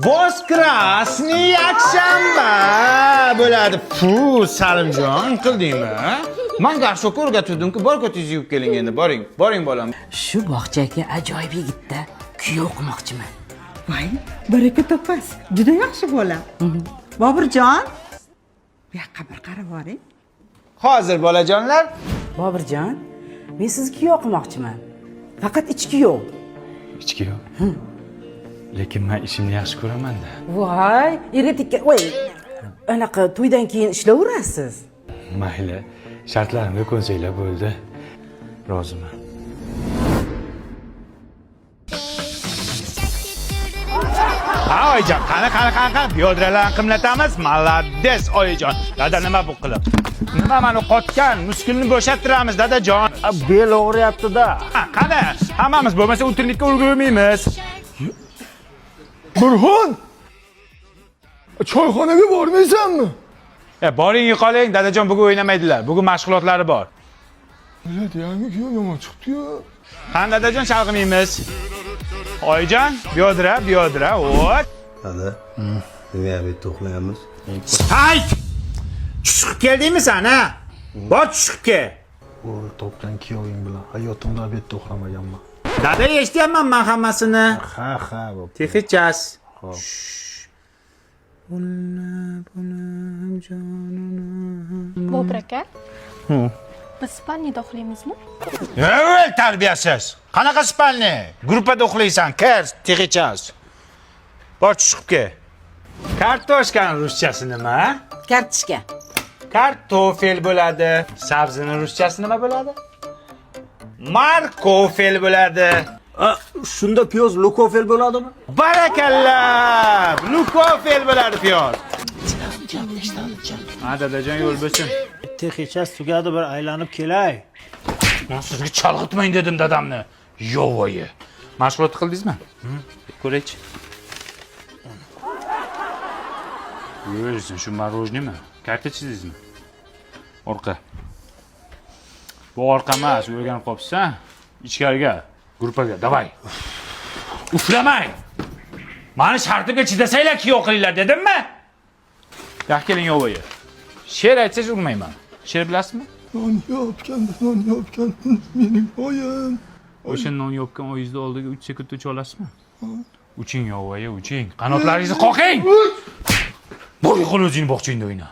Voskrasniy yakshanba bo'ladi. Fu, Salimjon, qildingmi? Men garshokka o'rgatuvdim-ku, bor ko'tingizni yuvib keling endi, boring. Boring bolam. Shu bog'chaga ajoyib yigitda kuyov qilmoqchiman. Voy, baraka topasiz. Juda yaxshi bola. Bobirjon, bu yoqqa bir qarab boring. Hozir bolajonlar. Bobirjon, men sizni kuyov qilmoqchiman. Faqat ichki kuyov. Ichki yo'q. Lekin men ishimni yaxshi ko'raman-da. Voy, eretikka, voy. Anaqa to'ydan keyin ishlayverasiz. Mayli, shartlarimga ko'nsanglar bo'ldi. Roziman. Ha, oyijon, qani, piyodralarni qimlatamiz. Malades, oyijon. Dada nima bu qilib? Nima meni qotgan muskilni bo'shattiramiz, dadajon. Bel og'riyapti-da. Ha, qani, hammamiz bo'lmasa o'tirlikka ulgurmaymiz. Burxon! Choyxonaga bormaysanmi? Boring qoling, dadajon bugun o'ynamaydilar. Bugun mashg'ulotlari bor. Millat yangi kuyov yomon chiqdi-ku. Qani dadajon chalg'imaymiz. Oyijon, biyodra, ot. Dada, nima yerda uxlayapmiz? Hayt! Chiqib keldingmi sen, ha? Bor chiqib kel. O, topgan kuyoving bilan hayotimda bu yerda uxlamaganman. Dada eshityapman men hammasini. Ha, bo'p. Texichas. Xo'p. Bobur aka. Biz spalniyada uxlaymizmi? Ey, tarbiyasiz. Qanaqa spalni? Gruppada uxlaysan, kir, texichas. Bor chiqib kel. Kartoshkani ruschasi nima? Kartishka. Kartofel bo'ladi. Sabzini ruschasi nima bo'ladi? Markofel bo'ladi. Shunda piyoz lukofel bo'ladimi? Barakalla! Lukofel bo'ladi piyoz. Ha, dadajon yo'l bo'lsin. Texechas tugadi, bir aylanib kelay. Men sizga chalg'itmang dedim dadamni. Yovoyi. Mashg'ulot qildingizmi? Ko'raychi. O'zing shu marojnimi? Karta chizdingizmi? Orqa. Bu orqa emas, o'rganib qolibsan. Ichkariga, gruppaga, davay. Uflamang. Mani shartimga chidasanglar kuyov qilinglar dedimmi? Yo'q, keling yovoyi. She'r aytsangiz urmayman. She'r bilasizmi? Non yopgan mening oyim. O'sha non yopgan oyingizni oldiga 3 sekund ucha olasizmi? Uching yovoyi, uching. Qanotlaringizni qoqing. Bo'y qo'l o'zingni bog'changda o'yna.